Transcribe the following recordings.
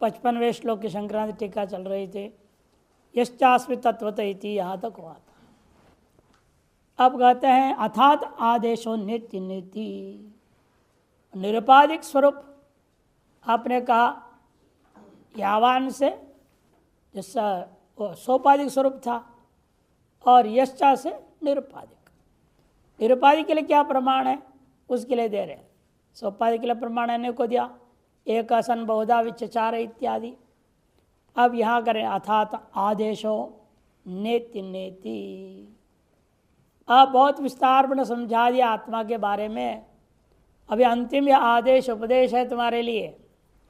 55वें श्लोक की संक्रांति टीका चल रही थी। यश्चास्मि तत्वत इति यहाँ तक हुआ था। अब कहते हैं अर्थात आदेशो नित्य नीति निरुपाधिक स्वरूप। आपने कहा यावान से जैसा सोपाधिक स्वरूप था और यश्चा से निरुपाधिक। निरुपाधिक के लिए क्या प्रमाण है उसके लिए दे रहे हैं। सोपाधिक के लिए प्रमाण है को दिया एक असन बहुधा विचार इत्यादि। अब यहाँ करें अर्थात आदेशो नेति नेति। अब बहुत विस्तार में समझा दिया आत्मा के बारे में। अभी अंतिम यह आदेश उपदेश है तुम्हारे लिए।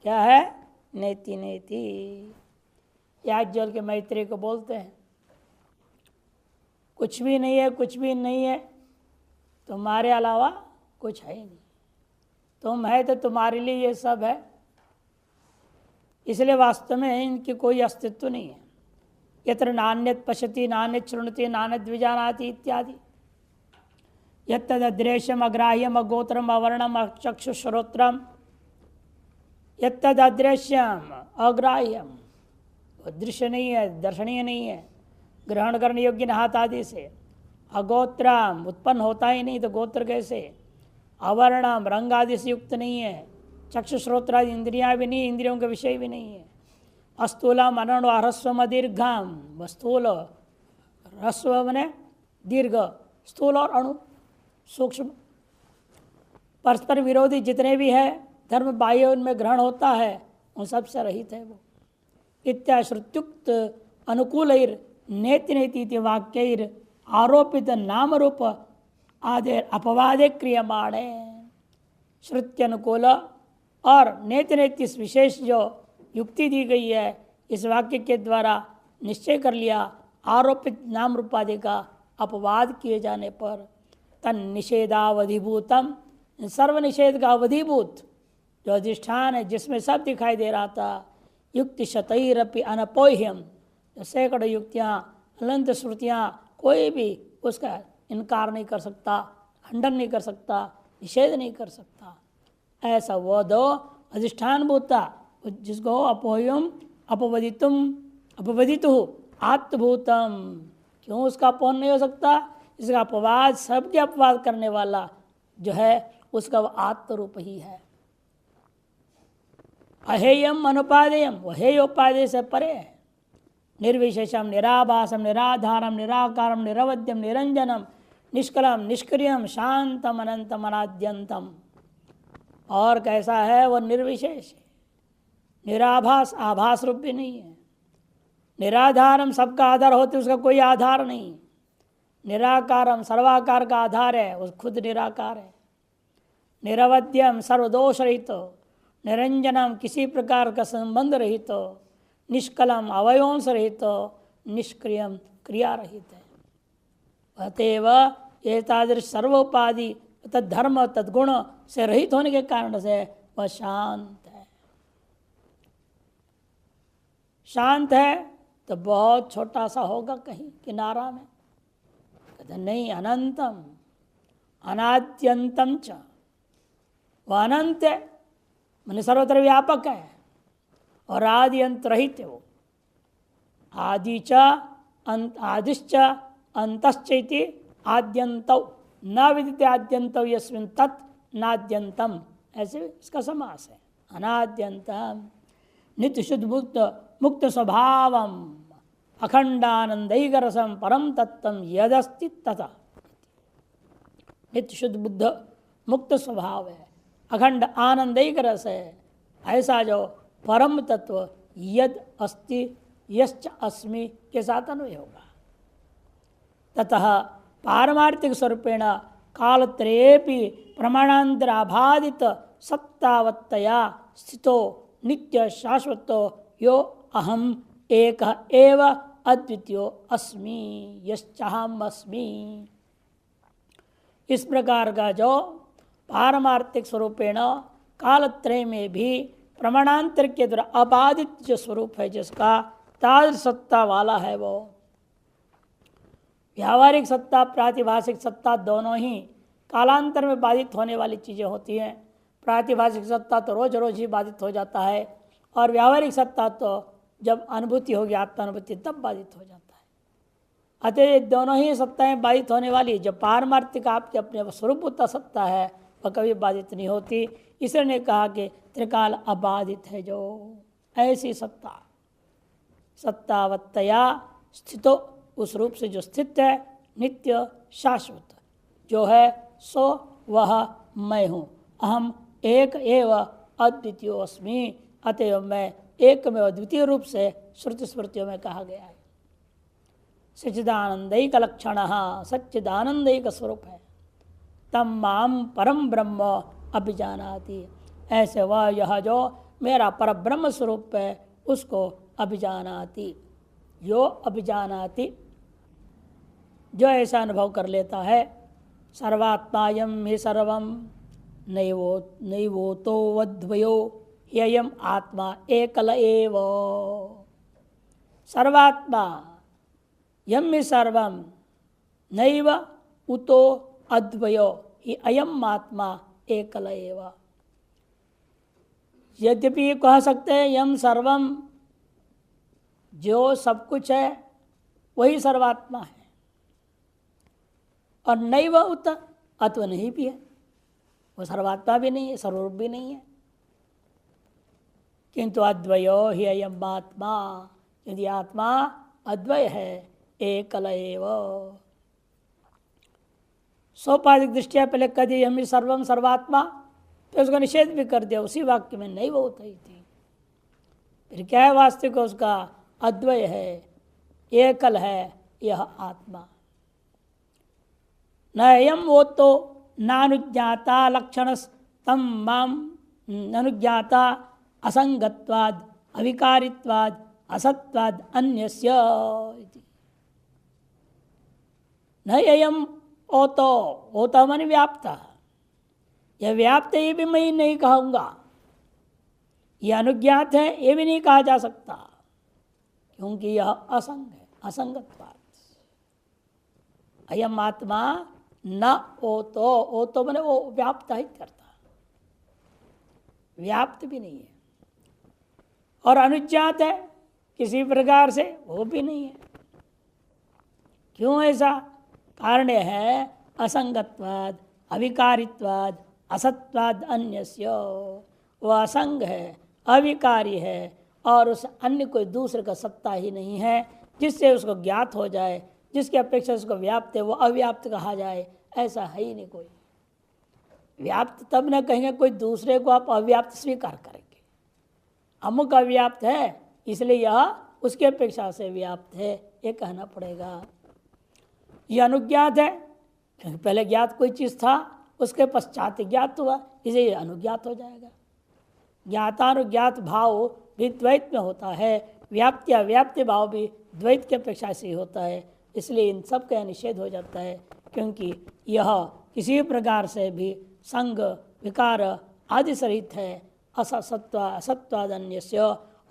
क्या है? नेति नेति। याज्ञवल्क्य के मैत्री को बोलते हैं कुछ भी नहीं है, कुछ भी नहीं है, तुम्हारे अलावा कुछ है ही नहीं। तुम है तो तुम्हारे लिए ये सब है, इसलिए वास्तव में इनकी कोई अस्तित्व नहीं है। यत्र नान्यत पश्यति नान्यत शृणुति नान्यत विजानाति इत्यादि। यत्तदृश्यम अग्राह्यम अगोत्रम अवर्णम अचक्षुश्रोत्रम। यत्तदृश्यम अग्राह्यम वो दृश्य नहीं है, दर्शनीय नहीं है, ग्रहण करने योग्य हाथ आदि से। अगोत्रम उत्पन्न होता ही नहीं तो गोत्र कैसे। अवर्णम रंग आदि से युक्त नहीं है। चक्षुश्रोत्र आदि इंद्रियां भी नहीं, इंद्रियों के विषय भी नहीं है। अस्थूलम अनणु ह्रस्वम दीर्घम। स्थूल ह्रस्व मने दीर्घ, स्थूल और अणु सूक्ष्म। परस्पर विरोधी जितने भी है धर्म बाह्य उनमें ग्रहण होता है उन सबसे रहित है वो। इत्याश्रुत्युक्त अनुकूलैर नेति नेति वाक्यैर आरोपित नाम रूप आदि अपवादे क्रियमाणे। श्रुति अनुकूल और नेति नेति विशेष जो युक्ति दी गई है इस वाक्य के द्वारा निश्चय कर लिया। आरोपित नाम रूपादि का अपवाद किए जाने पर तन निषेधावधिभूतम, सर्व निषेध का अवधिभूत जो अधिष्ठान है जिसमें सब दिखाई दे रहा था। युक्ति शतैरपि अनपोह्यम, जो सैकड़ों युक्तियाँ अनंत श्रुतियाँ कोई भी उसका इनकार नहीं कर सकता, खंडन नहीं कर सकता, निषेध नहीं कर सकता। ऐसा वो दो अधिष्ठान भूता जिसको अपोह्यम अपवदितुम अपवदितु आत्मभूतम। क्यों उसका अपोहन नहीं हो सकता? इसका अपवाद सबके अपवाद करने वाला जो है उसका वह आत्मरूप ही है। अहेयम अनुपादेयम, वह हेय उपादेय से परे है। निर्विशेषम निराभासम निराधारम निराकारम निरवध्यम निरंजनम निष्कलम निष्क्रियम शांतम अनंतम अनाद्यंतम। और कैसा है? वह निर्विशेष है, निराभास, आभास रूप भी नहीं है। निराधारम, सबका आधार होते उसका कोई आधार नहीं। निराकारम, सर्वाकार का आधार है, वो खुद निराकार है। निरवध्यम, सर्वदोष रहित। निरंजनम, किसी प्रकार का संबंध रहित। निष्कलम, अवयवों से रहित। निष्क्रियम, क्रिया रहित है। अतएव एतादृश सर्वोपाधि तद्धर्म तद्गुण से रहित होने के कारण से वह शांत है। शांत है तो बहुत छोटा सा होगा कहीं किनारा में, कहते नहीं, अनंतम अनाद्यंतम च, वह अनंत है, माने सर्वत्र व्यापक है और आदि अंत रहित है वो। आदि च अंत, आदिश्च अंतश्चैति आद्यंतौ न विदिते आद्यंतौ यस्मिन् तत् नाद्यंतम, ऐसे इसका समास है। अनाद्यंतम नित्य शुद्ध मुक्त मुक्त स्वभावम अखंडानंदैकरसम परम तत्वम यदस्ति तथा। नित्य शुद्ध बुद्ध मुक्त स्वभाव है, अखंड आनंदैक रस है, ऐसा जो परम तत्व यद अस्ति यश्च अस्मि के साथ अन्वय होगा। ततः पारमार्थिक स्वरूपेण कालत्रयेपि प्रमाणांतराभादित सत्तावत्तया स्थितो नित्य शाश्वतो यो अहम एक एव अद्वितीयो अस्मि यश्चाहम अस्मि। इस प्रकार का जो पारमार्थिक स्वरूपेण कालत्रय में भी प्रमाणांतर के द्वारा अबाधित जो स्वरूप है जिसका ताज सत्ता वाला है, वो व्यावहारिक सत्ता प्रातिभाषिक सत्ता दोनों ही कालांतर में बाधित होने वाली चीज़ें होती हैं। प्रातिभाषिक सत्ता तो रोज रोज ही बाधित हो जाता है और व्यावहारिक सत्ता तो जब अनुभूति होगी, आत्मानुभूति, तब बाधित हो जाता है। अतः ये दोनों ही सत्ताएं बाधित होने वाली। जो पारमार्थिक आपके अपने स्वरूपता सत्ता है वह कभी बाधित नहीं होती। ईश्वर ने कहा कि त्रिकाल अबाधित है। जो ऐसी सत्ता सत्तावत्तया स्थितो, उस रूप से जो स्थित है, नित्य शाश्वत जो है, सो वह मैं हूँ। अहम एक एव अद्वितीय अस्मि। अतएव मैं एकमेव द्वितीय रूप से श्रुति स्मृतियों में कहा गया है। सच्चिदानंदैक लक्षण, सच्चिदानंदैक स्वरूप है। तम माम परम ब्रह्म अभिजानाति, ऐसे वह यह जो मेरा पर ब्रह्म स्वरूप है उसको अभिजानाति। यो अभिजानाति, जो ऐसा अनुभव कर लेता है। सर्वात्मायम ही सर्वम नैवोतो वद्वयो ह्ययम आत्मा एकल एव। सर्वात्मा यम ही सर्वम नैव उतो अद्वयो ही अयम आत्मा एकल एव। यद्यपि कह सकते हैं यम सर्वम, जो सब कुछ है वही सर्वात्मा है, और नैव उत, अत्व नहीं भी है, वो सर्वात्मा भी नहीं है, सर्वरूप भी नहीं है। किंतु अद्वयो ही अयम आत्मा, यदि आत्मा अद्वय है, एकल एव। सोपाधिक दृष्टिया पहले कह दिया हम सर्वम सर्वात्मा, तो उसका निषेध भी कर दिया उसी वाक्य में, नहीं वो होता ही थी। फिर क्या है वास्तविक? उसका अद्वय है, एकल है यह आत्मा। न यम वो तो नानुज्ञाता लक्षण तम माम अनुज्ञाता असंगत्वाद अविकारित्वाद असत्वाद अन्यस्य। न यम ओतो मन व्याप्त, यह व्याप्त ये भी मैं नहीं कहूँगा, यह अनुज्ञात है ये भी नहीं कहा जा सकता, क्योंकि यह असंग है, असंगत्वाद। अयम आत्मा न ओतो मैंने वो व्याप्त ही करता, व्याप्त भी नहीं है, और अनुज्ञात है किसी प्रकार से, वो भी नहीं है। क्यों ऐसा? कारण है असंगत्वाद अविकारित्वाद असत्वाद अन्यस्य। वह असंग है, अविकारी है, और उस अन्य कोई दूसरे का सत्ता ही नहीं है जिससे उसको ज्ञात हो जाए, जिसकी अपेक्षा उसको व्याप्त है वो अव्याप्त कहा जाए, ऐसा है ही नहीं कोई। व्याप्त तब न कहेंगे कोई दूसरे को आप अव्याप्त स्वीकार करेंगे। अमुक अव्याप्त है इसलिए यह उसकी अपेक्षा से व्याप्त है, ये कहना पड़ेगा। यह अनुज्ञात है क्योंकि पहले ज्ञात कोई चीज़ था, उसके पश्चात ज्ञात हुआ, इसे यह अनुज्ञात हो जाएगा। ज्ञातानुज्ञात भाव भी द्वैत में होता है, व्याप्ति अव्याप्ति भाव भी द्वैत की अपेक्षा से ही होता है, इसलिए इन सब का निषेध हो जाता है। क्योंकि यह किसी प्रकार से भी संग विकार आदि सहित है, असत्वादन्यस्य,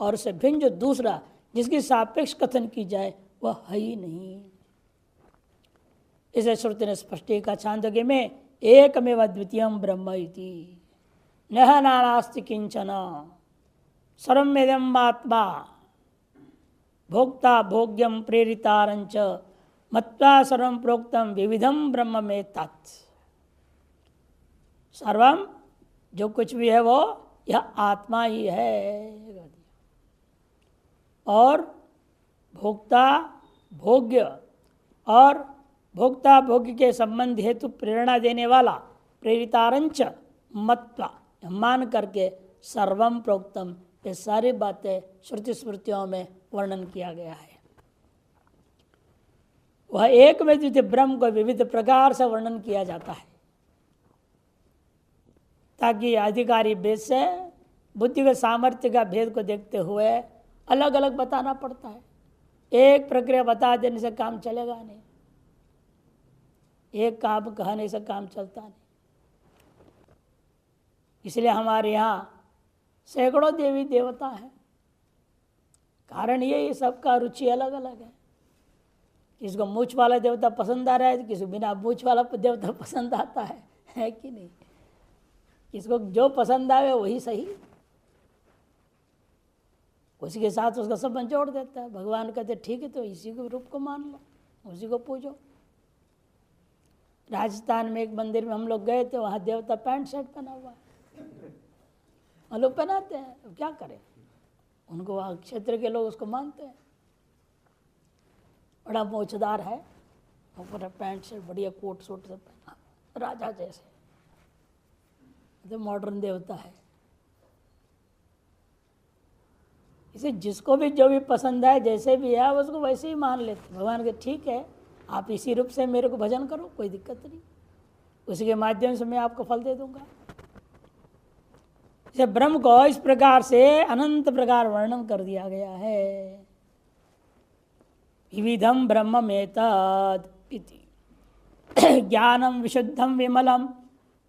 और उससे भिन्न जो दूसरा जिसकी सापेक्ष कथन की जाए वह है ही नहीं। इसे श्रुति ने स्पष्टीकरण छांदोग्य में एकमेव द्वितीयम ब्रह्म इति नह नानास्ति किंचन सर्वमेदम् आत्मा भोक्ता भोग्यम प्रेरितारंच मत्वा सर्वं प्रोक्तम विविधम ब्रह्म में तत्। सर्वम जो कुछ भी है वो यह आत्मा ही है, और भोक्ता भोग्य और भोक्ता भोग्य के संबंध हेतु प्रेरणा देने वाला प्रेरितारंच मत्वा मान करके सर्वम प्रोक्तम, ये सारी बातें श्रुति स्मृतियों में वर्णन किया गया है। वह एक में द्वितीय ब्रह्म को विविध प्रकार से वर्णन किया जाता है, ताकि अधिकारी भेद से बुद्धि के सामर्थ्य का भेद को देखते हुए अलग अलग बताना पड़ता है। एक प्रक्रिया बता देने से काम चलेगा नहीं, एक काम कहने से काम चलता नहीं। इसलिए हमारे यहाँ सैकड़ों देवी देवता हैं। कारण ये सबका रुचि अलग अलग है। किसी को मूछ वाला देवता पसंद आ रहा है, किसी को बिना मूछ वाला देवता पसंद आता है कि नहीं? किसको जो पसंद आवे वही सही। उसी के साथ उसका संबंध जोड़ देता है। भगवान कहते ठीक है तो इसी के रूप को मान लो, उसी को पूजो। राजस्थान में एक मंदिर में हम लोग गए थे, वहाँ देवता पैंट शर्ट पहना हुआ है, हम लोग पहनाते हैं, अब क्या करें, उनको वहाँ क्षेत्र के लोग उसको मानते हैं। बड़ा मोचदार है, ऊपर पैंट शर्ट बढ़िया कोट सूट सब पहना, राजा जैसे, तो मॉडर्न देवता है। इसे जिसको भी जो भी पसंद है, जैसे भी है उसको वैसे ही मान लेते। भगवान के ठीक है, आप इसी रूप से मेरे को भजन करो, कोई दिक्कत नहीं, उसी के माध्यम से मैं आपको फल दे दूंगा। इसे ब्रह्म को इस प्रकार से अनंत प्रकार वर्णन कर दिया गया है। विविधम ब्रह्म मेतद इति ज्ञानम विशुद्धम विमलम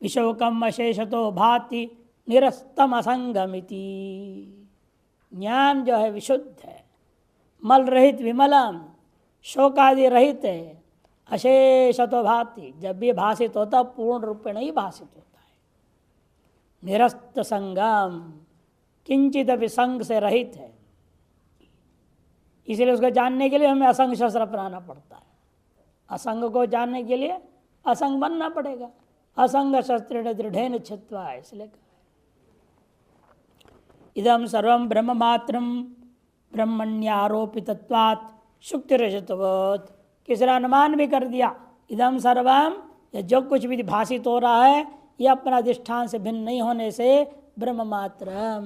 विशोकम अशेषतो भाति निरस्तम असंगमिति। ज्ञान जो है विशुद्ध है, मल रहित विमलम, शोकादि रहित है, अशेषतो भाति, जब भी भाषित होता पूर्ण रूप में नहीं भाषित होता है। निरस्त संगम, किंचित भी संग से रहित है, इसलिए उसको जानने के लिए हमें असंग शस्त्र अपनाना पड़ता है। असंग को जानने के लिए असंग बनना पड़ेगा। असंग शस्त्र दृढ़ेन छित्वा, इसलिए इदम सर्वम ब्रह्म मात्रम ब्रह्मण्यारोपितत्वात् शुक्तिरजतवत्। किसरा अनुमान भी कर दिया, इदम सर्वम, जो कुछ भी भाषित हो रहा है यह अपना अधिष्ठान से भिन्न नहीं होने से ब्रह्म मात्रम,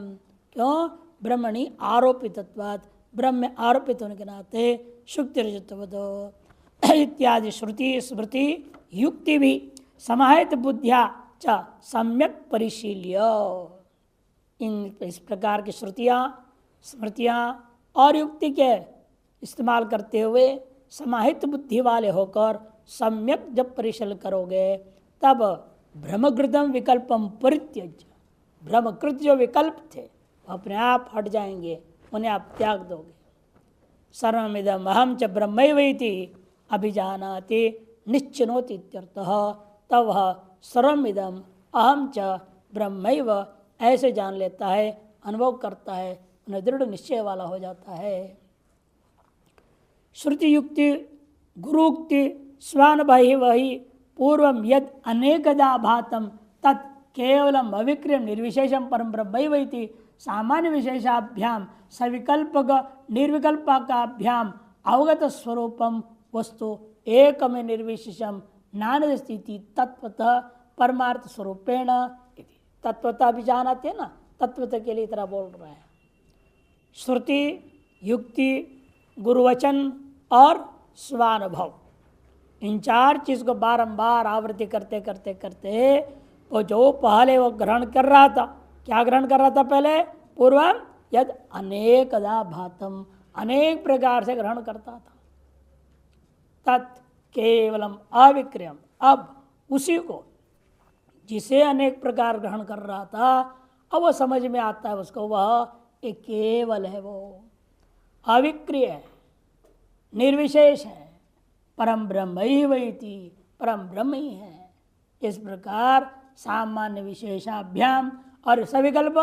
क्यों, ब्रह्मणि आरोपितत्वात्, ब्रह्म में आरोपित होने के नाते शुक्तिरजतवत् इत्यादि श्रुति स्मृति युक्ति भी समाहित बुद्धिया च सम्यक परिशील्य। इस प्रकार की श्रुतियाँ स्मृतियाँ और युक्ति के इस्तेमाल करते हुए समाहित बुद्धि वाले होकर सम्यक जब परिशीलन करोगे तब भ्रमकृतम विकल्पम परित्यज्य, भ्रमकृत जो विकल्प थे अपने आप हट जाएंगे, उन्हें आप त्याग दोगे। सर्वमिदम अहम च ब्रह्मैवेति अभिजानाति निश्चिनोति इत्यर्थः। तब वह सर्वमिदम अहम च ब्रह्मैव ऐसे जान लेता है, अनुभव करता है, उन्हें दृढ़ निश्चय वाला हो जाता है। श्रुति युक्ति गुरुक्ति स्वानुभवी वही पूर्वम यद अनेकदा भातम तत् केवलम अविक्रियम निर्विशेषम परम ब्रह्मैवेति सामान्य विशेषाभ्याम सविकल्पक निर्विकल्पकाभ्याम अवगत स्वरूपम वस्तु एकमेव निर्विशेषम नान्य स्थिति तत्वतः परमार्थ स्वरूपेण। तत्वता भी जानते हैं ना, तत्वता के लिए तरह बोल रहा है। श्रुति युक्ति गुरुवचन और स्वानुभव, इन चार चीज को बारंबार आवृत्ति करते करते करते वो जो पहले वो ग्रहण कर रहा था, क्या ग्रहण कर रहा था पहले, पूर्वम यद अनेकदा भातम, अनेक प्रकार से ग्रहण करता था, तत् केवलम अविक्रियम, अब उसी को जिसे अनेक प्रकार ग्रहण कर रहा था अब वो समझ में आता है उसको, वह एक केवल है, वो अविक्रिय है, निर्विशेष है, परम ब्रह्म ही वही थी, परम ब्रह्म ही है। इस प्रकार सामान्य विशेषाभ्याम और सविकल्प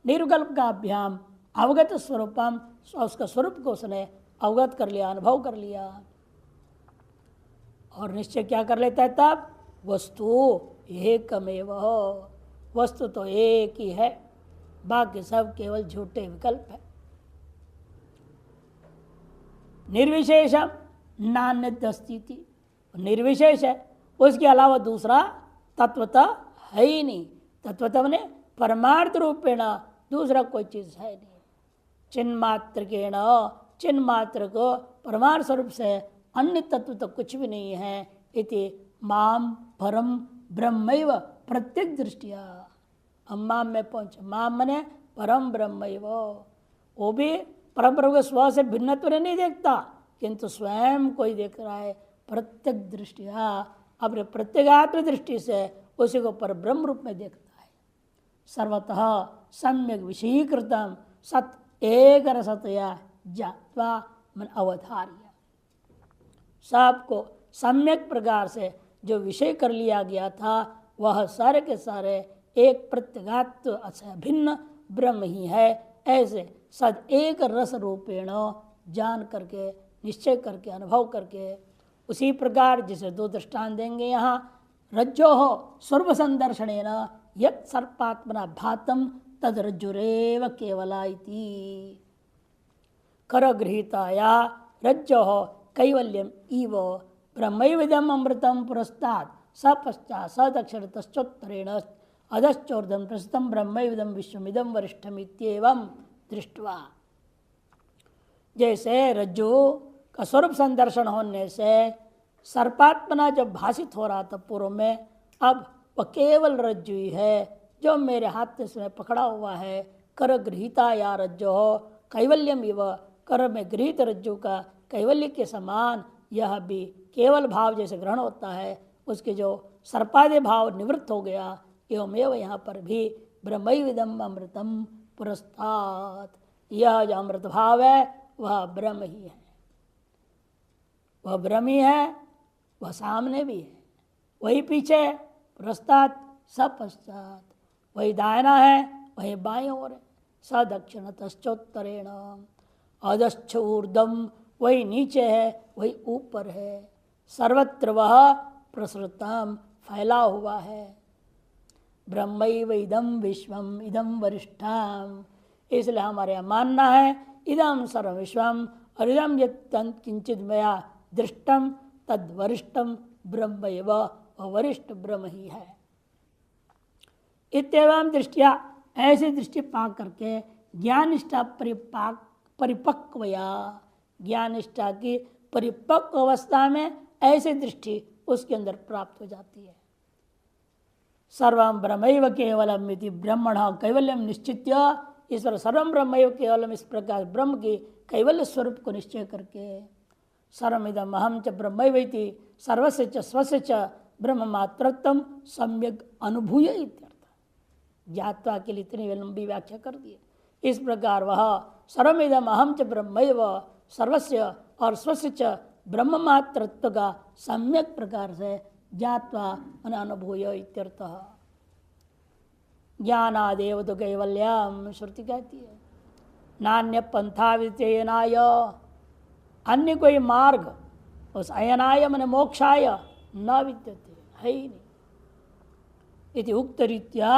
निर्विकल्प का अभ्याम अवगत स्वरूपम, उसका स्वरूप को उसने अवगत कर लिया, अनुभव कर लिया। और निश्चय क्या कर लेता है तब, वस्तु एकमेव, वस्तु तो एक ही है, बाकी सब केवल झूठे विकल्प है। निर्विशेषम नान्यत् अस्ति, निर्विशेष है, उसके अलावा दूसरा तत्वतः है ही नहीं। तत्वतः ने परमार्थ रूपेण दूसरा कोई चीज है नहीं। चिन्मात्र के न, चिन्मात्र को परमार्थ स्वरूप से अन्य तत्व तो कुछ भी नहीं है। इति माम परम ब्रह्मैव प्रत्येक दृष्टिया, माम में पहुंच, माम मने परम ब्रह्मैव, वो भी परम ब्रह्म स्व से भिन्नत्व नहीं देखता, किंतु स्वयं कोई देख रहा है प्रत्येक दृष्टिया, अपने प्रत्येगात्म दृष्टि से उसी को पर ब्रह्म रूप में देखता है। सर्वतः सम्यक विषयीकृतम सत एक रसतया ज्ञात्वा मन अवधार्य, सबको सम्यक प्रकार से जो विषय कर लिया गया था वह सारे के सारे एक प्रत्यगात्म भिन्न ब्रह्म ही है, ऐसे सद एक रस रूपेण जान करके, निश्चय करके, अनुभव करके, उसी प्रकार जिसे दो दृष्टांत देंगे यहाँ। रज्जो हो स्वरूप संदर्शनेन यत् सर्पात्मना भातम तद रज्जुरेव केवला इति। करगृहीताया रज्जो कैवल्यम इव ब्रह्मैविदम अमृतम पुरस्तात् सपश्चात् सदक्षर तश्चोत्तरेण अधश्चोर्धम प्रस्तम ब्रह्मैविदम विश्वमिदम वरिष्ठम इत्येवं दृष्ट्वा। जैसे रज्जु का स्वरूप संदर्शन होने से सर्पात्मना जब भाषित हो रहा था पूर्व में, अब वह केवल रज्जु ही है जो मेरे हाथ से पकड़ा हुआ है। कर गृहीता या रज्जो हो कैवल्यम इव, कर में गृहीत रज्जु का कैवल्य के समान यह भी केवल भाव जैसे ग्रहण होता है, उसके जो सर्पादि भाव निवृत्त हो गया। एवमेव यहाँ पर भी ब्रह्मैविदम अमृतम पुरस्तात्, यह जो अमृत भाव है वह ब्रह्म ही है, वह ब्रह्म ही है, वह सामने भी है, वही पीछे पुरस्तात् सब पश्चात, वही दायना है वही बाएं ओर है। सदक्षिण तश्चोत्तरेण अधश्च ऊर्ध्वम, वही नीचे है वही ऊपर है। सर्वत्र वह प्रसृतम फैला हुआ है। ब्रह्मैव इदम विश्वम इदम वरिष्ठम, इसलिए हमारे यहाँ मानना है इदम सर्व विश्वम और इदम यत् किंचित मया दृष्टम तद वरिष्ठम ब्रह्मैव, वरिष्ठ ब्रह्म ही है। इत्येवं दृष्टिया, ऐसी दृष्टि पा करके ज्ञान निष्ठा परिपक्वया, ज्ञान निष्ठा की परिपक्व अवस्था में ऐसी दृष्टि उसके अंदर प्राप्त हो जाती है। सर्वम ब्रह्मैव केवलम इति ब्रह्मण कैवल्यम निश्चित्य, ईश्वर सर्वम ब्रह्मैव केवलम, इस प्रकार ब्रह्म के कैवल्य स्वरूप को निश्चय करके सर्वमिदम अहम च ब्रह्मैव इति सर्वस्य च स्वस्य च ब्रह्म मात्रत्वम सम्यक अनुभूय इत्यर्थ। ज्ञात्वा के लिए इतनी लंबी व्याख्या कर दी। इस प्रकार वह सर्वमिदम अहम च ब्रह्मैव सर्वस्य और स्वस्य च ब्रह्म मात्रत्व का सम्यक प्रकार से ज्ञात्वा अनुभूय इत्यर्थ। ज्ञानादेव तो कैवल्यम, श्रुति कहती है नान्य पंथा विचयनाय, अन्य कोई मार्ग उस अयनाय मन मोक्षाय न विद्यते, है ही नहीं। इति उक्त रीत्या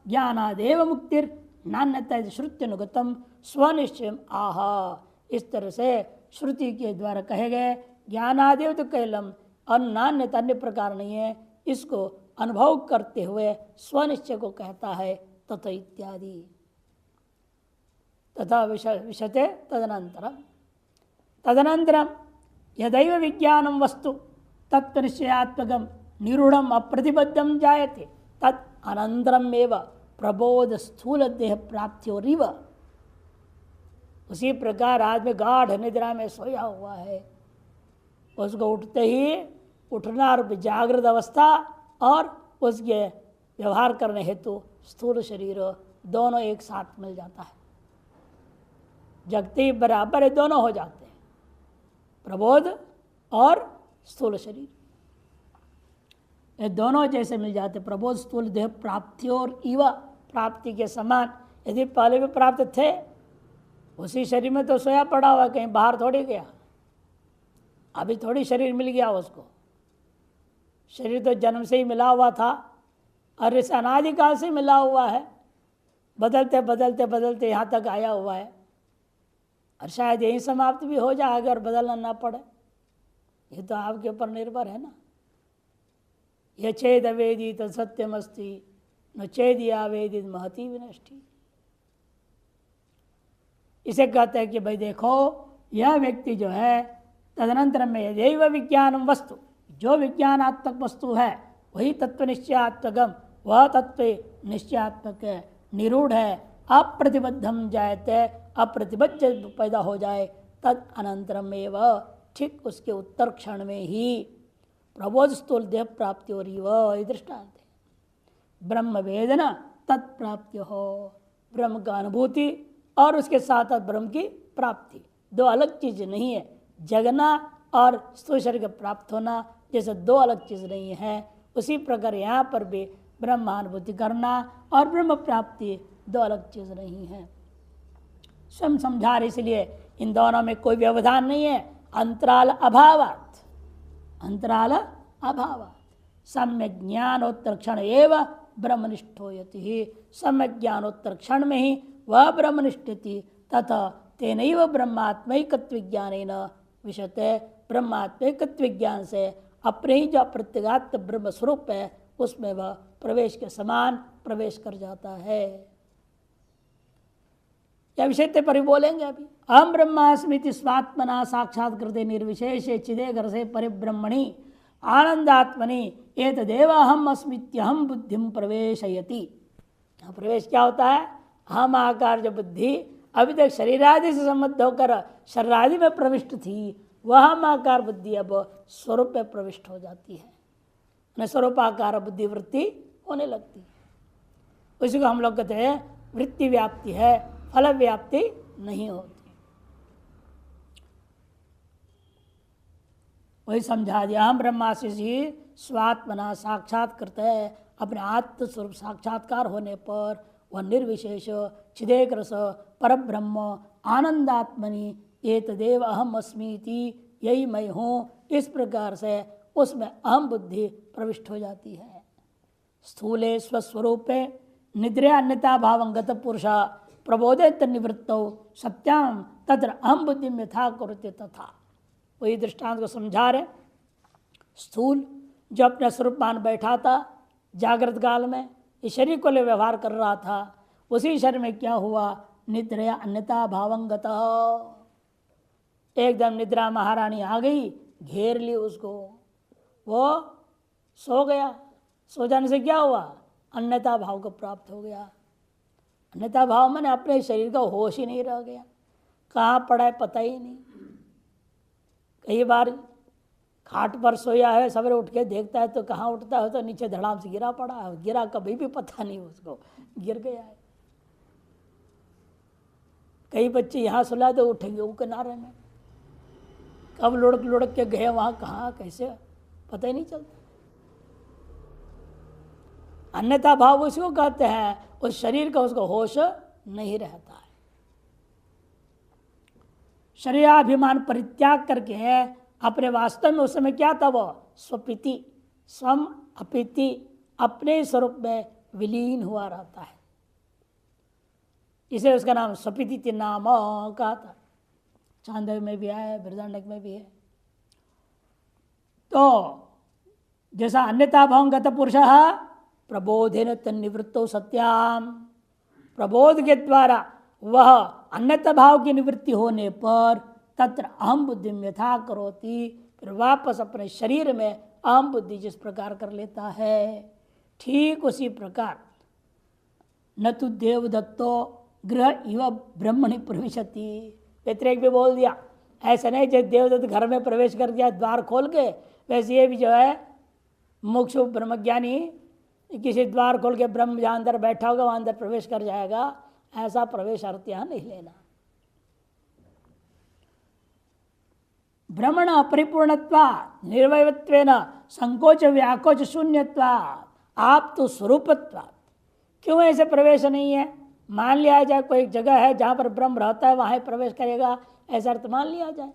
ज्ञानादेव मुक्तिर नान्यता श्रुत्यनुगतम स्वनिश्चय आह। इस तरह से श्रुति के द्वारा कहे गए ज्ञानादेव तो कैलम और नान्यता अन्य प्रकार नहीं है, इसको अनुभव करते हुए स्वनिश्चय को कहता है। तथा इत्यादि तथा विशते तदनंतरम तदनंतरम यदैव विज्ञानम वस्तु तत्वनिश्चयात्मकम निरूढ़ अप्रतिबद्धम जायते तत् अनंतरम एव प्रबोध स्थूल देह प्राप्तियोरिव। उसी प्रकार आदमी गाढ़ निद्रा में सोया हुआ है, उसको उठते ही उठना और जागृत अवस्था और उसके व्यवहार करने हेतु स्थूल शरीर दोनों एक साथ मिल जाता है। जगते बराबर दोनों हो जाते हैं, प्रबोध और स्थूल शरीर, ये दोनों जैसे मिल जाते। प्रबोध स्थूल देह प्राप्ति और इवा, प्राप्ति के समान। यदि पहले भी प्राप्त थे, उसी शरीर में तो सोया पड़ा हुआ, कहीं बाहर थोड़ी गया। अभी थोड़ी शरीर मिल गया उसको, शरीर तो जन्म से ही मिला हुआ था और इस अनादिकाल से मिला हुआ है, बदलते बदलते बदलते यहाँ तक आया हुआ है। और शायद यही समाप्त भी हो जाए अगर बदलना ना पड़े, ये तो आपके ऊपर निर्भर है ना। यह चेद अवेदी तो सत्यमस्ति न चेदिया वेदी महती विनष्टि। इसे कहते हैं कि भाई देखो, यह व्यक्ति जो है तदनंतर में यदैव विज्ञानम वस्तु, जो विज्ञानात्मक वस्तु है वही तत्व निश्चयात्मकम, वह तत्व निश्चयात्मक निरूढ़ है। अप्रतिबद्धम जायते, अप्रतिबद्ध पैदा हो जाए, तद अनंतरम एवं, ठीक उसके उत्तर क्षण में ही प्रबोध स्थूल देह प्राप्ति हो रही, वह दृष्टांत है। ब्रह्म वेदना तत्प्राप्ति हो, ब्रह्म का अनुभूति और उसके साथ साथ ब्रह्म की प्राप्ति, दो अलग चीज नहीं है। जगना और स्थूल शरीर का प्राप्त होना जैसे दो अलग चीज नहीं है, उसी प्रकार यहाँ पर भी ब्रह्मानुभूति करना और ब्रह्म प्राप्ति दो अलग चीज नहीं है। स्वयं समझा रहे, इसलिए इन दोनों में कोई व्यवधान नहीं है। अंतराल अभावात, अंतराल अभावात सम्यक ज्ञानोत्तर क्षण एवं ब्रह्मनिष्ठ होयति ही, सम्यक ज्ञानोत्तर क्षण में ही वह ब्रह्मनिष्ठति तथा तेनैव ब्रह्मात्मैकत्व ज्ञानेन विषयते, ब्रह्मात्मैकत्व ज्ञान से अपने ही जो प्रत्यगात्म ब्रह्म स्वरूप है उसमें वह प्रवेश के समान प्रवेश कर जाता है। या विषय पर बोलेंगे अभी। अहम ब्रह्मास्मि स्वात्मना साक्षात्कृते निर्विशेष चिदेगर से परिब्रह्मणि आनंदात्मनि एतदेव अहम अस्मित्यहम बुद्धिम प्रवेशयति। प्रवेश क्या होता है? अहम आकार जो बुद्धि अभी तक शरीरादि से संबद्ध होकर शरीरादि में प्रविष्ट थी, वह हम आकार बुद्धि अब स्वरूप में प्रविष्ट हो जाती है, स्वरूपाकार बुद्धि वृत्ति होने लगती है। उसी को हम लोग कहते हैं वृत्ति व्याप्ति है, फल व्याप्ति नहीं होती। वही समझा दिया। हम ब्रह्मास्मि स्वात्मना साक्षात्कृत है, अपने आत्म स्वरूप साक्षात्कार होने पर वह निर्विशेष चिदेक रस पर ब्रह्म आनंदात्मनि एतदेव अहम अस्मीति, यही मैं हूँ, इस प्रकार से उसमें अहम बुद्धि प्रविष्ट हो जाती है। स्थूले स्वस्वरूपे निद्रा अन्यता भावंगत पुरुष प्रबोधित निवृत्तौ सत्याम तत्र अहम बुद्धि यथा कुरुते तथा। वही दृष्टांत को समझा रहे। स्थूल जो अपने स्वरूप मान बैठा था जागृत काल में, इस शरीर को ले व्यवहार कर रहा था, उसी शरीर में क्या हुआ? निद्रा अन्यता भावंगत, एकदम निद्रा महारानी आ गई, घेर ली उसको, वो सो गया। सो जाने से क्या हुआ? अन्यता भाव को प्राप्त हो गया। अन्यता भाव मैंने अपने शरीर का होश ही नहीं रह गया, कहाँ पड़ा है पता ही नहीं। कई बार खाट पर सोया है, सवेरे उठ के देखता है तो कहाँ उठता है तो नीचे धड़ाम से गिरा पड़ा है, गिरा कभी भी पता नहीं उसको, गिर गया है। कई बच्चे यहाँ सुला तो उठेंगे वो किनारे में, कब लुढ़क लुढ़क के गए वहाँ कहाँ कैसे पता ही नहीं चलता। अन्यथा भाव उसको कहते हैं, उस शरीर का उसको होश नहीं रहता है। शरीराभिमान परित्याग करके अपने वास्तव में उस समय क्या था? वो स्वपिति स्वम अपिति अपने स्वरूप में विलीन हुआ रहता है, इसे उसका नाम स्वपिति नाम कहा था। चांदव्य में भी है, बृहदारण्यक में भी है। तो जैसा अन्यथा भावगत पुरुष प्रबोधेन तन्निवृत्तो सत्याम, प्रबोध के द्वारा वह अन्यथा भाव की निवृत्ति होने पर तत्र अहम बुद्धि यथा करोति, फिर वापस अपने शरीर में अहम बुद्धि जिस प्रकार कर लेता है, ठीक उसी प्रकार न तो देवदत्तो गृह इव ब्रह्मणि प्रविशति। व्यतिरेक भी बोल दिया, ऐसा नहीं जैसे देवदत्त घर में प्रवेश कर दिया द्वार खोल के, वैसे ये भी जो है मुक्षु ब्रह्मज्ञानी किसी द्वार खोल के ब्रह्म जहाँ अंदर बैठा होगा वहाँ अंदर प्रवेश कर जाएगा, ऐसा प्रवेश अर्थ यहाँ नहीं लेना। भ्रमण अपरिपूर्णत्वात् निर्वयत्वेन संकोच व्याकोच शून्यत्वात् आप तो स्वरूपत्वात्। क्यों ऐसे प्रवेश नहीं है? मान लिया जाए कोई जगह है जहाँ पर ब्रह्म रहता है वहाँ प्रवेश करेगा, ऐसा अर्थ मान लिया जाए।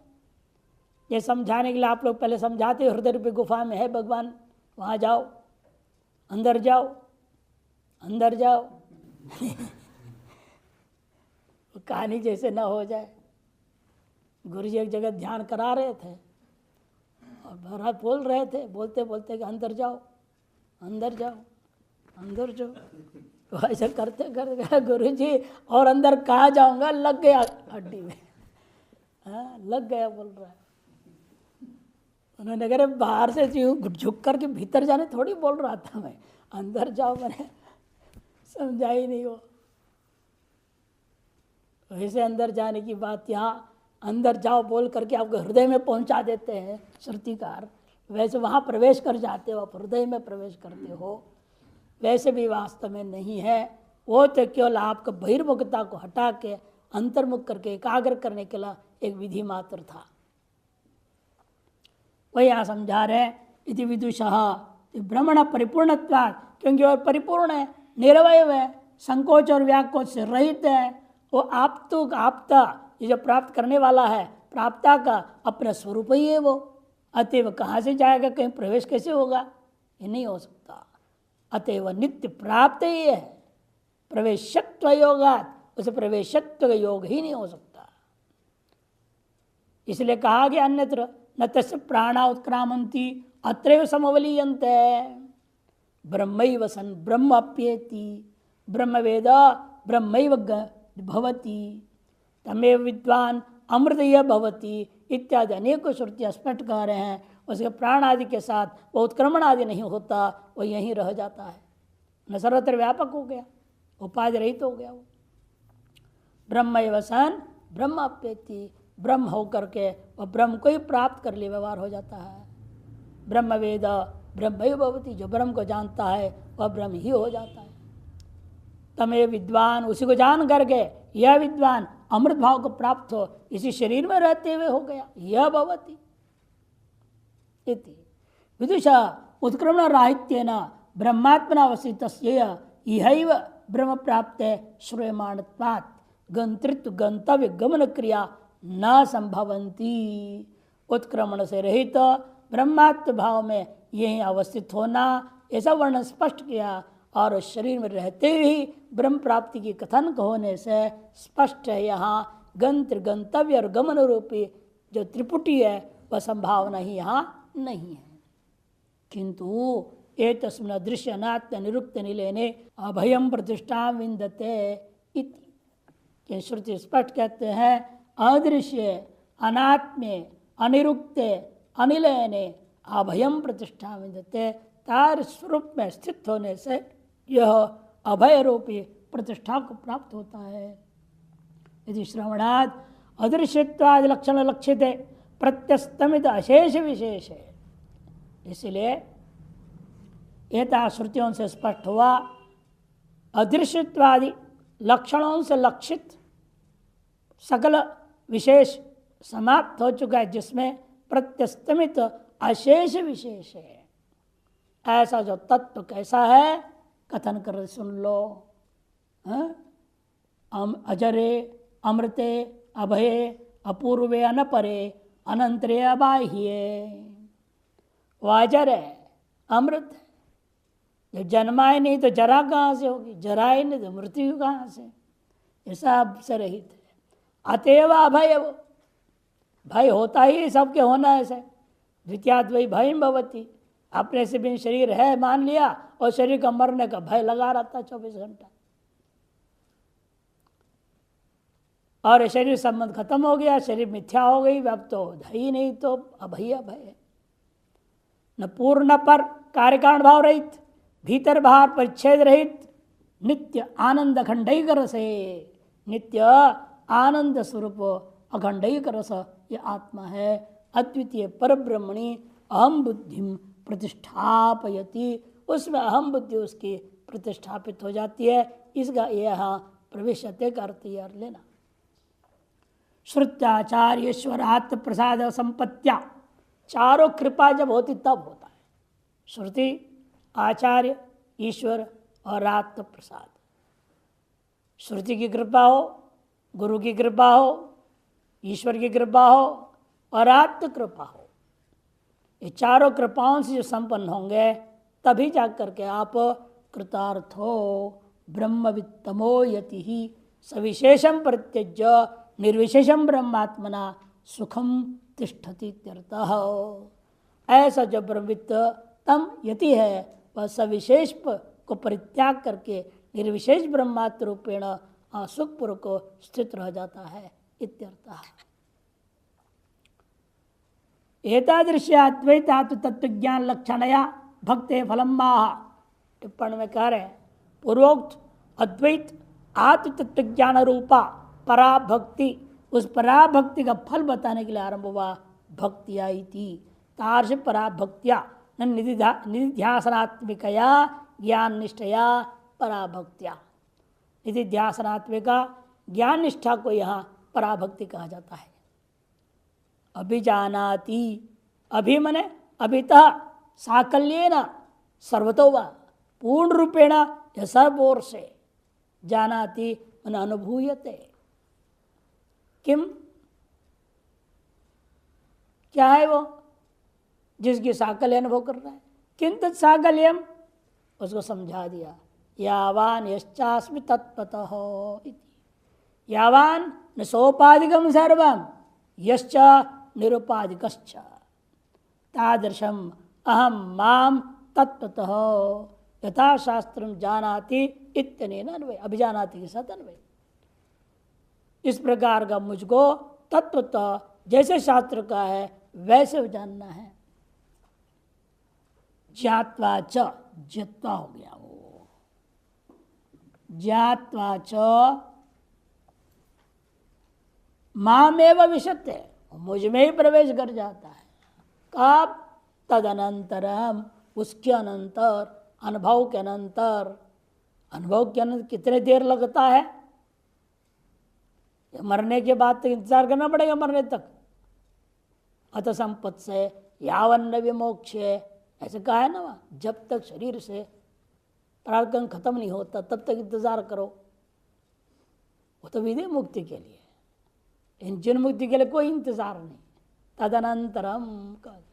ये समझाने के लिए आप लोग पहले समझाते हो, हृदय रूपी गुफा में है भगवान, वहाँ जाओ, अंदर जाओ, अंदर जाओ। कहानी जैसे ना हो जाए। गुरु जी एक जगह ध्यान करा रहे थे और महाराज बोल रहे थे, बोलते बोलते कि अंदर जाओ, अंदर जाओ, अंदर जाओ। तो ऐसा करते करते गुरु जी और अंदर कहाँ जाऊंगा, लग गया हड्डी में, हाँ लग गया बोल रहा है। उन्होंने कहा बाहर से झुक करके भीतर जाने थोड़ी बोल रहा था मैं, अंदर जाओ, मैंने समझा ही नहीं वो। वैसे अंदर जाने की बात यहाँ अंदर जाओ बोल करके आपको हृदय में पहुंचा देते हैं श्रुतिकार, वैसे वहाँ प्रवेश कर जाते हो, आप हृदय में प्रवेश करते हो, वैसे भी वास्तव में नहीं है। वो तो केवल आपको बहिर्मुखता को हटा के अंतर्मुख करके एकाग्र करने के लिए एक विधि मात्र था। वही यहाँ समझा रहे इति विदुषः भ्रमण परिपूर्णत्वात्, क्योंकि और परिपूर्ण है, निरवय है, संकोच और व्याकोच से रहित है, वो आप तो आपता, ये जो प्राप्त करने वाला है प्राप्ता का अपना स्वरूप ही है वो, अतएव कहाँ से जाएगा, कहीं प्रवेश कैसे होगा, ये नहीं हो सकता। अतएव नित्य प्राप्त ही है, प्रवेशत्व योगात, उसे प्रवेशत्व योग ही नहीं हो सकता। इसलिए कहा गया अन्यत्र न तस्य प्राणा उत्क्रामंती अत्रैव समवलीयन्ते, ब्रह्मैव सन् ब्रह्म अप्येति, ब्रह्मवेद ब्रह्मैव भवति, तमेव विद्वान अमृतय भवति इत्यादि अनेकों श्रुतियाँ स्पष्ट कह रहे हैं। उसके प्राण आदि के साथ वो उत्क्रमण आदि नहीं होता, वो यहीं रह जाता है, न सर्वत्र व्यापक हो गया, उपाधि रहित हो गया वो। ब्रह्मैव सन् ब्रह्म अप्येति, ब्रह्म होकर के वह ब्रह्म को ही प्राप्त कर लिए व्यवहार हो जाता है। ब्रह्मवेद ब्रह्मैव भवति, जो ब्रह्म को जानता है वह ब्रह्म ही हो जाता है। तमेव विद्वान, उसी को जान करके यह विद्वान अमृत भाव को प्राप्त हो, इसी शरीर में रहते हुए हो गया, यह भवति इति। विदुषा उत्क्रमण राहित्येन ब्रह्मात्मना अवस्थितस्य इहैव ब्रह्म प्राप्ते श्रूयमाणत्वात् गंतृत्व गंतव्य गमन क्रिया न संभवंती। उत्क्रमण से रहित ब्रह्मात्म भाव में यही अवस्थित होना, ऐसा वर्णन स्पष्ट किया। और शरीर में रहते ही ब्रह्म प्राप्ति की कथन होने से स्पष्ट है, यहाँ गंत्र गंतव्य और गमन रूपी जो त्रिपुटी है वह संभावना ही यहाँ नहीं है। किंतु एक तस्मिन् अदृश्य अनात्म निरुक्त निलेने अभयम प्रतिष्ठा विंदते इति। श्रुति स्पष्ट कहते हैं अदृश्य अनात्मे अनिरुक्ते अनिलयने अभयम प्रतिष्ठा विंदते, तार स्वरूप में स्थित होने से यह अभय रूपी प्रतिष्ठा को प्राप्त होता है। यदि श्रवणाद अदृश्यत्वादि लक्षण लक्षित प्रत्यस्तमित अशेष विशेष है। इसलिए एता श्रुतियों से स्पष्ट हुआ अदृश्यत्वादि लक्षणों से लक्षित सकल विशेष समाप्त हो चुका है, जिसमें प्रत्यस्तमित अशेष विशेष है। ऐसा जो तत्व कैसा है कथन कर सुन लो। अजरे अमृते अभये अपूर्वे अनपरे अनंतरे अबाह्ये। वो अजर है, अमृत है, जब जन्माए नहीं तो जरा कहाँ से होगी, जराए नहीं तो मृत्यु कहाँ से, ये सब से रहित है। अतएव अभय, वो भय होता ही सबके होना है। द्वितीयाद्वै भयं भवति, अपने से भी शरीर है मान लिया और शरीर का मरने का भय लगा रहता 24 घंटा, और शरीर संबंध खत्म हो गया, शरीर मिथ्या हो गई, अब तो ही नहीं तो अभय अभय। न पूर्ण पर कार्य कारण भाव रहित, भीतर बाहर परिच्छेद रहित, नित्य आनंद अखंडैक रस है। नित्य आनंद स्वरूप अखंडैक रस ये आत्मा है। अद्वितीय परब्रह्मणि अहम बुद्धि प्रतिष्ठापयति, उसमें अहम बुद्धि उसकी प्रतिष्ठापित हो जाती है। इसका यहाँ प्रवेशते का अर्थ यार लेना। श्रुत्याचार्य ईश्वर आत्म प्रसाद संपत्तिया, चारों कृपा जब होती तब होता है। श्रुति, आचार्य, ईश्वर और आत्म प्रसाद। श्रुति की कृपा हो, गुरु की कृपा हो, ईश्वर की कृपा हो और आत्म कृपा हो, ये चारों कृपाओं से जो संपन्न होंगे तभी जाकर के आप कृतार्थ हो। ब्रह्मवित्तमो यति ही सविशेषम प्रत्यज्य निर्विशेषम ब्रह्मात्मना सुखम तिष्ठति इत्यर्थः। ऐसा जो ब्रह्मवित्त तम यति है वह सविशेष को परित्याग करके निर्विशेष ब्रह्मात्म रूपेण सुखपूर्वक को स्थित रह जाता है इत्यर्थः। एतादृश्याद्वैतात्व तत्वज्ञान लक्षणया भक्ते फलम माह। टिप्पणी में कह रहे हैं पूर्वोक्त अद्वैत आत्म तत्वज्ञान रूपा पराभक्ति, उस पराभक्ति का फल बताने के लिए आरंभ हुआ भक्ति आई थी। तार्श पराभक्त्या निधिध्यासनात्मिकया ज्ञान निष्ठया पराभक्त्या। निधिध्यासनात्मिका ज्ञान निष्ठा को यहाँ पराभक्ति कहा जाता है। अभिजानाति, अभि मने अभितः साकल्येन सर्वतो वा, पूर्ण रूपेण सर्व ओर से, जानाति मन अनुभूयते, किम, क्या है वो जिसकी साकल्य अनुभव कर रहा है? किंतु साकल्यम, उसको समझा दिया। यावान यश्चास्मि तत्पतः इति। यावान न सोपाधिकम सर्वम यश्च निरुपाधिकश्च तादृशम अहम माम तत्पतः यथा शास्त्रम जानाति इत्यनेन अन्वय, अभिजानाति के साथ अन्वय। इस प्रकार का मुझको तत्वतः जैसे शास्त्र का है वैसे जानना है। ज्ञात्वा च, ज्ञात्वा हो गया वो, ज्ञात्वा च मामेव विशते, मुझ में ही प्रवेश कर जाता है। कब? तदनंतरम, उसके अनंतर, अनुभव के अनंतर। अनुभव के अनंतर कितने देर लगता है? मरने के बाद तक इंतजार करना पड़ेगा, मरने तक। अत संपत्ति से यावन विमोक्ष, ऐसे कहा है ना वहाँ, जब तक शरीर से प्रारब्ध खत्म नहीं होता तब तक इंतजार करो। वो तो विधि मुक्ति के लिए, इन जिन मुक्ति के लिए कोई इंतजार नहीं। तदनंतरम कह दिया।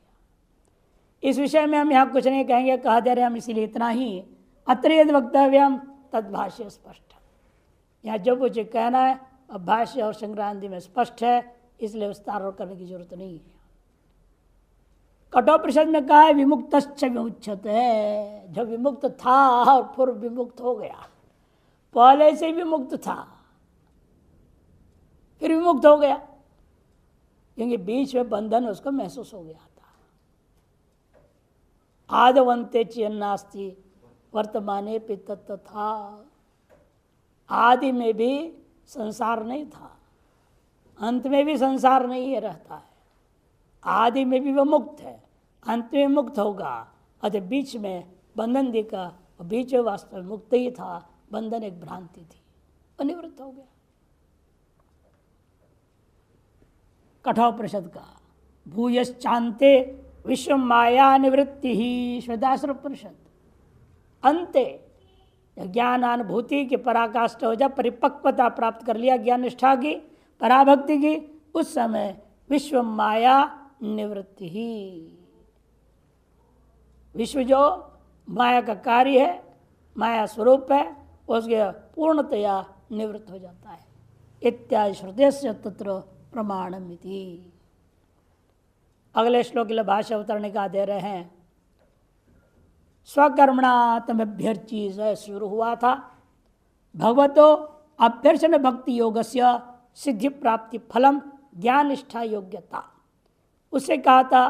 इस विषय में हम यहाँ कुछ नहीं कहेंगे, कह दे रहे हम इसीलिए इतना ही। अत्र यदि वक्तव्यम तद्भाष्य स्पष्ट, यहाँ जो कुछ कहना है अब भाष्य और संक्रांति में स्पष्ट है, इसलिए विस्तार करने की जरूरत नहीं है। कठोपनिषद में कहा है विमुक्तश्च विमुच्यते, जो विमुक्त था और पूर्व विमुक्त हो गया, पहले से विमुक्त था फिर विमुक्त हो गया, क्योंकि बीच में बंधन उसको महसूस हो गया था। आदवंते चिन्नास्ति वर्तमाने पे तत्व था, आदि में भी संसार नहीं था, अंत में भी संसार नहीं है, रहता है। आदि में भी वो मुक्त है, अंत में मुक्त होगा। अतः बीच में बंधन दिखा, और बीच में वास्तव में मुक्त ही था, बंधन एक भ्रांति थी, वो निवृत्त हो गया। कठोपनिषद का भूयश्चान्ते विश्व माया निवृत्ति ही, श्वेताश्र परिषद। अंते ज्ञानानुभूति की पराकाष्ठ हो जा, परिपक्वता प्राप्त कर लिया ज्ञान निष्ठा की, पराभक्ति की, उस समय विश्व माया निवृत्ति ही, विश्व जो माया का कार्य है, माया स्वरूप है, उसके पूर्णतया निवृत्त हो जाता है। इत्यादि श्रुते से तत्र प्रमाणमिति। अगले श्लोक के लिए भाष्य अवतरणी का दे रहे हैं। स्वकर्मणा तमभ्यर्ची से शुरू हुआ था। भगवतो अभ्यर्चन भक्ति योगस्य सिद्धि प्राप्ति फलम ज्ञान निष्ठा योग्यता। उससे कहा था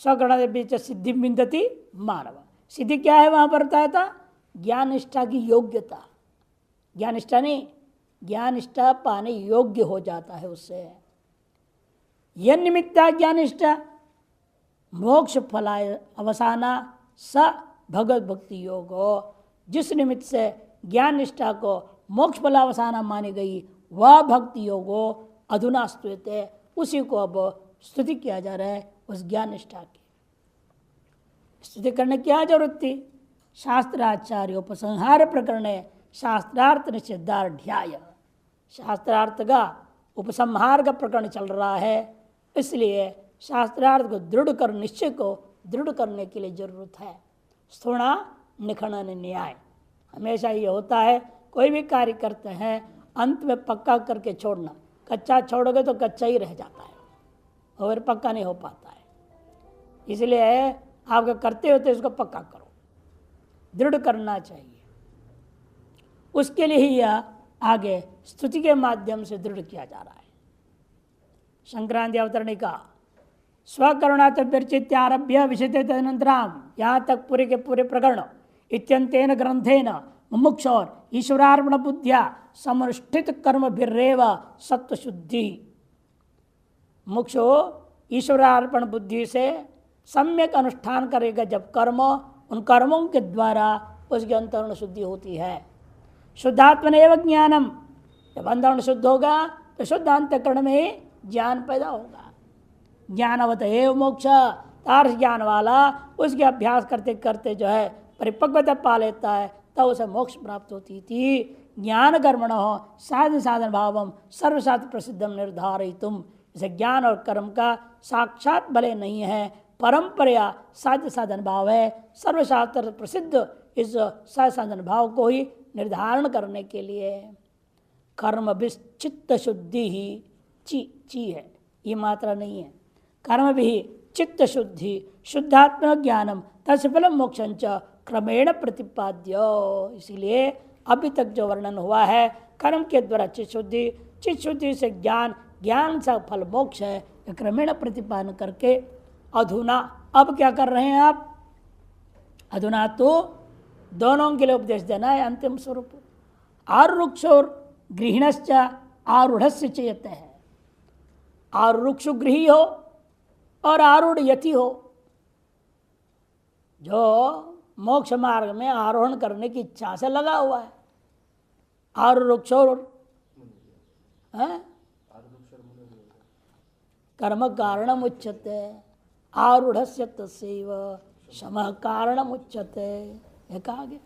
स्वकर्मणा के बीच सिद्धि विन्दति मानव। सिद्धि क्या है वहां पर बताया था? ज्ञान निष्ठा की योग्यता। ज्ञान निष्ठा नहीं, ज्ञान निष्ठा पाने योग्य हो जाता है उससे। यह निमित्ता ज्ञान निष्ठा मोक्ष फलाय अवसाना स भगवत भक्ति योगो। जिस निमित्त से ज्ञान निष्ठा को मोक्ष फलावसाना मानी गई वह भक्ति योगो अधुना स्तुते, उसी को अब स्तुति किया जा रहा है। उस ज्ञान निष्ठा की स्तुति करने की क्या जरूरत थी? शास्त्राचार्य उपसंहार प्रकरण शास्त्रार्थ निषेधाढ़, शास्त्रार्थ का उपसंहार का प्रकरण चल रहा है, इसलिए शास्त्रार्थ को दृढ़ कर, निश्चय को दृढ़ करने के लिए जरूरत है। स्थूणा निखणन न्याय। हमेशा ये होता है, कोई भी कार्य करते हैं अंत में पक्का करके छोड़ना। कच्चा छोड़ोगे तो कच्चा ही रह जाता है और पक्का नहीं हो पाता है। इसलिए आपका करते होते इसको पक्का करो, दृढ़ करना चाहिए। उसके लिए ही यह आगे स्तुति के माध्यम से दृढ़ किया जा रहा है। संक्रांति अवतरणी का स्वकरुणातव्यर्चित्यारभ्य विषयते तदनंतराम, यहाँ तक पूरे के पूरे प्रकरण इत्यंतेन ग्रंथेन मुमुक्ष और ईश्वरार्पण बुद्धिया समनुष्ठित कर्म भिर्रेव सत्व शुद्धि। मुक्षो ईश्वरार्पण बुद्धि से सम्यक अनुष्ठान करेगा जब कर्म, उन कर्मों के द्वारा उसके अंतरण शुद्धि होती है। शुद्धात्मन एवं ज्ञानम, जब अंतरण शुद्ध होगा तो शुद्ध अंतःकरण में ही ज्ञान पैदा होगा। ज्ञानवत एवं मोक्ष, तार्स ज्ञान वाला उसके अभ्यास करते करते जो है परिपक्वता पा लेता है, तब उसे मोक्ष प्राप्त होती थी। ज्ञान कर्मण साधन साधन भावम सर्वशास्त्र प्रसिद्धम निर्धारितुम। इसे ज्ञान और कर्म का साक्षात भले नहीं है, परंपरा साध्य साधन भाव है। सर्वशास्त्र प्रसिद्ध इस साध्य साधन भाव को ही निर्धारण करने के लिए कर्म भी चित्त शुद्धि ही ची है, ये मात्रा नहीं है। कर्म भी चित्त शुद्धि शुद्धात्म ज्ञानम तत्फल मोक्षंच क्रमेण प्रतिपाद्य। इसीलिए अभी तक जो वर्णन हुआ है कर्म के द्वारा चित्त शुद्धि से ज्ञान, ज्ञान से फल मोक्ष है, क्रमेण प्रतिपादन करके अधुना अब क्या कर रहे हैं आप? अधुना तो दोनों के लिए उपदेश देना है अंतिम स्वरूप। आरुक्ष और गृहिणश्च आरूढ़स्य चेत है। आरुक्ष गृही हो और आरूढ़ यति हो, जो मोक्ष मार्ग में आरोहण करने की इच्छा से लगा हुआ है। आरुक्ष कर्म कारणम उच्यते, आरूढ़स्य तस्यैव शमः कारणम उच्यते, ये कहा गया।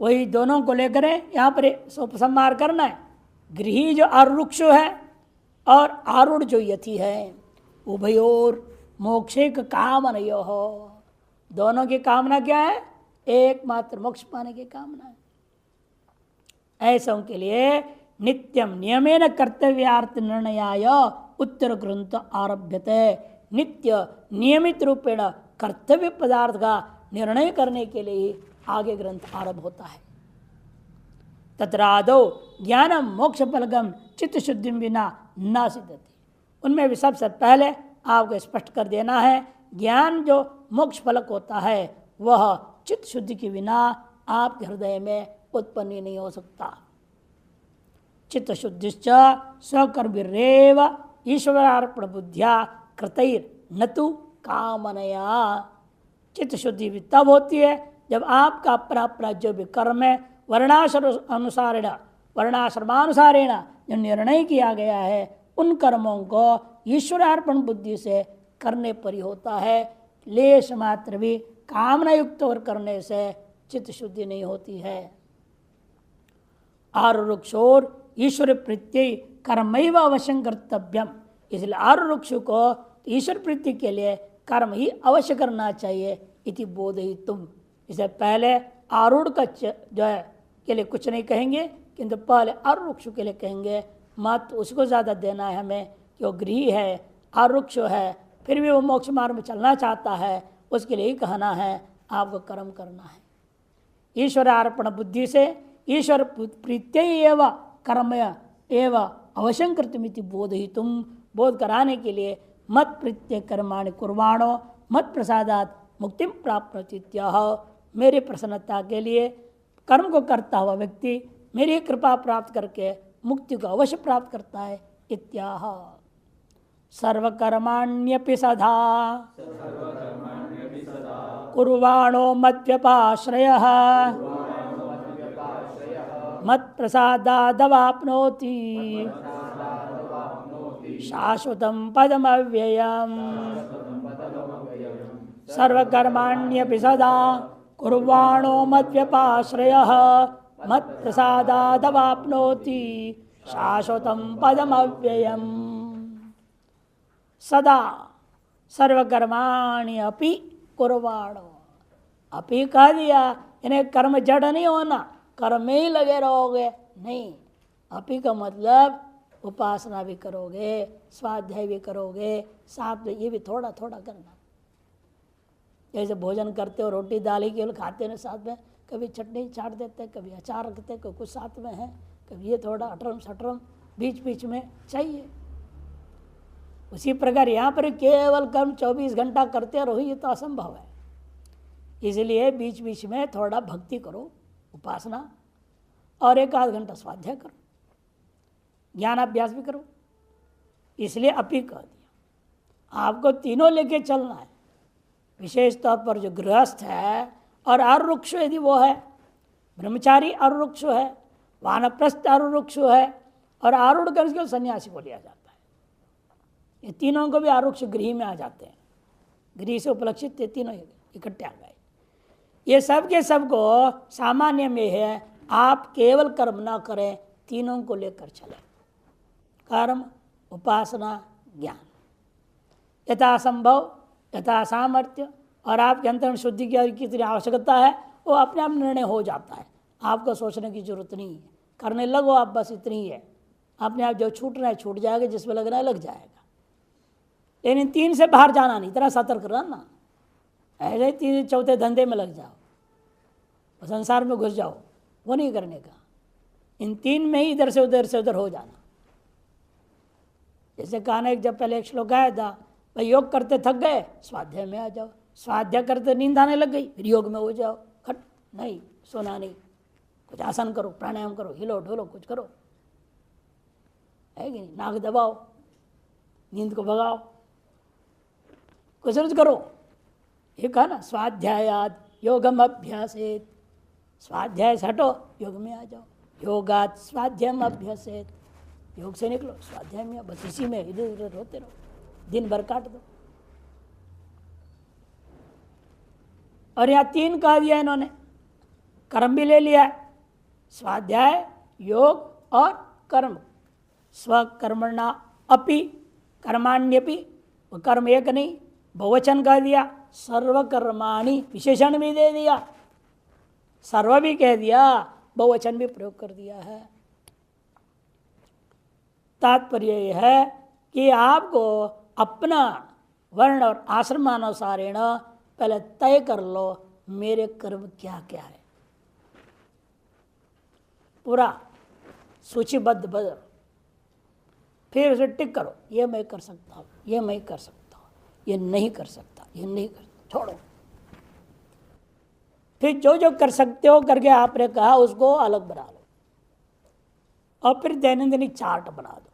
वही दोनों को लेकर यहाँ पर उपसंहार करना है। गृही जो आरुक्ष है और आरूढ़ जो यति है, उभयोर मोक्षे का कामनयो हो, दोनों की कामना क्या है? एकमात्र मोक्ष पाने की कामना है। ऐसों के लिए नित्यम नियमेन कर्तव्यार्थ निर्णयाय उत्तर ग्रंथ आरभ्यते। नित्य नियमित रूपेण कर्तव्य पदार्थ का निर्णय करने के लिए आगे ग्रंथ आरंभ होता है। तत्रादौ ज्ञानम मोक्ष फलगम चित्त शुद्धि बिना न सिद्धति। उनमें भी सबसे पहले आपको स्पष्ट कर देना है, ज्ञान जो मोक्ष फलक होता है वह चित्त शुद्धि के बिना आपके हृदय में उत्पन्न ही नहीं हो सकता। चित्त शुद्धिश्च स्वकर्मरेव ईश्वरार्पण बुद्धिया कृतैर न तु कामनया। चित्त शुद्धि भी तब होती है जब आपका अपना अपना जो भी कर्म है वर्णाश्रमानुसारेण जो निर्णय किया गया है उन कर्मों को ईश्वरार्पण बुद्धि से करने पर ही होता है। लेश मात्र भी कामना युक्त और करने से चित्त शुद्धि नहीं होती है। आरुक्षोर ईश्वर प्रीत्यै कर्मैव अवश्य कर्तव्यम। इसलिए आरुक्ष को ईश्वर प्रीति के लिए कर्म ही अवश्य करना चाहिए। इति बोधयितुम। इसे पहले आरूढ़ का जो है के लिए कुछ नहीं कहेंगे, किंतु पहले आरुक्ष के लिए कहेंगे। मत उसको ज़्यादा देना है हमें कि वो गृही है, आरुक्ष है, फिर भी वो मोक्ष मार्ग में चलना चाहता है, उसके लिए ही कहना है आपको कर्म करना है। ईश्वर अर्पण बुद्धि से ईश्वर प्रीत्यै एव कर्म एव अवश्यं कर्तुमिति बोधयितुम। बोध कराने के लिए मत प्रीत्य कर्माणि कुर्वाणो मत प्रसादात मुक्तिम प्राप्नोतीत्याह। मेरी प्रसन्नता के लिए कर्म को करता हुआ व्यक्ति मेरी कृपा प्राप्त करके मुक्ति को अवश्य प्राप्त करता है। इत्याह। सर्वकर्माण्यपि सदा कुर्वाणो मद्व्यपाश्रयः मत्प्रसादादवाप्नोति शाश्वतं पदमव्ययम्। सर्वकर्माण्यपि सदा कुर्वाणो मद्व्यपाश्रयः मत्प्रसादादवाप्नोति शाश्वतं पदमव्ययम्। सदा सर्वकर्माणि अपि कुर्वाणो। अपि कह दिया, इन्हें कर्म जड़ नहीं होना, कर्म में ही लगे रहोगे, नहीं। अपि का मतलब उपासना भी करोगे, स्वाध्याय भी करोगे, साथ में ये भी थोड़ा थोड़ा करना। जैसे भोजन करते हो, रोटी दाल ही केवल खाते हैं साथ में, कभी चटनी छाट देते, कभी अचार रखते, कोई कुछ साथ में है, कभी ये थोड़ा अटरम सटरम बीच बीच में चाहिए। उसी प्रकार यहाँ पर केवल कर्म 24 घंटा करते रहो, ये तो असंभव है। इसलिए बीच बीच में थोड़ा भक्ति करो, उपासना, और 1-8 घंटा स्वाध्याय करो, ज्ञानाभ्यास भी करो। इसलिए अपि कह दिया। आपको तीनों लेके चलना है। विशेष तौर पर जो गृहस्थ है और आरुक्ष यदि वो है, ब्रह्मचारी आरुक्ष है, वानप्रस्थ आरुक्ष है, और आरूढ़ कर उसके सन्यासी को लिया जाता है। ये तीनों को भी आरुक्ष गृह में आ जाते हैं। गृह से उपलक्षित ये तीनों इकट्ठे आ गए। ये सब के सब को सामान्य में है, आप केवल कर्म ना करें, तीनों को लेकर चलें, कर्म, उपासना, ज्ञान, यथा संभव यथा सामर्थ्य, और आपके अंतर्मन शुद्धि की कितनी आवश्यकता है वो अपने आप निर्णय हो जाता है। आपको सोचने की जरूरत नहीं है, करने लगो आप, बस इतनी ही है। अपने आप जो छूटना है छूट जाएगा, जिसमें लगना है लग जाएगा। लेकिन 3 से बाहर जाना नहीं, इतना सतर्क रहना। ऐसे ही 3 चौथे धंधे में लग जाओ, संसार में घुस जाओ, वो नहीं करने का। इन 3 में ही इधर से उधर हो जाना। जैसे कहना, एक जब पहले एक श्लोक आया था, भाई योग करते थक गए, स्वाध्याय में आ जाओ, स्वाध्याय करते नींद आने लग गई, फिर योग में हो जाओ। खट नहीं, सोना नहीं, कुछ आसन करो, प्राणायाम करो, हिलो ढोलो, कुछ करो, है कि नहीं? नाक दबाओ, नींद को भगाओ, कुछ करो। ये कहा ना, स्वाध्यायात योगम अभ्यासेत, स्वाध्याय से हटो, योग में आ जाओ। योगात स्वाध्याय अभ्यासेत, योग से निकलो, स्वाध्याय में, बस इसी में इधर उधर होते रहो, दिन भर काट दो। और यहाँ 3 कह दिया इन्होंने, कर्म भी ले लिया, स्वाध्याय, योग और कर्म। स्वकर्मणा अपि कर्माण्यपि, कर्म एक नहीं, बहुवचन कह दिया, सर्वकर्माणि विशेषण भी दे दिया, सर्व भी कह दिया, बहुवचन भी प्रयोग कर दिया है। तात्पर्य यह है कि आपको अपना वर्ण और आश्रमानुसारेण पहले तय कर लो, मेरे कर्म क्या क्या है, पूरा सूचीबद्ध बदल, फिर उसे टिक करो, ये मैं कर सकता हूँ, ये मैं कर सकता हूँ, ये नहीं कर सकता, ये नहीं कर, छोड़ो। फिर जो जो कर सकते हो करके आपने कहा उसको अलग बना लो, और फिर दैनंदिन चार्ट बना दो।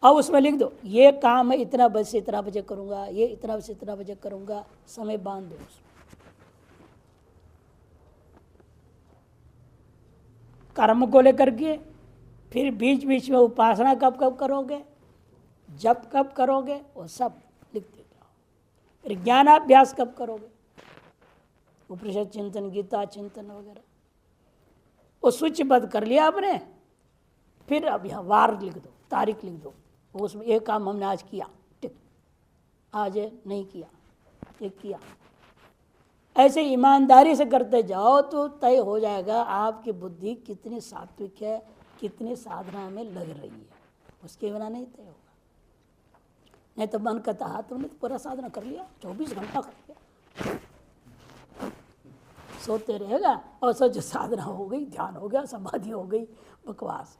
अब उसमें लिख दो, ये काम मैं इतना बजे से इतना बजे करूंगा, ये इतना बजे से इतना बजे करूंगा, समय बांध दो उसमें। कर्म को लेकर के फिर बीच बीच में उपासना कब कब करोगे, जब कब करोगे, वो सब लिखते जाओ। फिर ज्ञानाभ्यास कब करोगे, उपनिषद चिंतन, गीता चिंतन वगैरह, वो सूचीबद्ध कर लिया आपने। फिर अब यहाँ वार लिख दो, तारीख लिख दो, उसमें एक काम हमने आज किया, टिक, आज नहीं किया, ये किया। ऐसे ईमानदारी से करते जाओ तो तय हो जाएगा आपकी बुद्धि कितनी सात्विक है, कितनी साधना में लग रही है, उसके बिना नहीं तय होगा। नहीं तो मन कहता है तुमने तो पूरा साधना कर लिया, 24 घंटा कर लिया, सोते रहेगा और सोच साधना हो गई, ध्यान हो गया, समाधि हो गई, बकवास।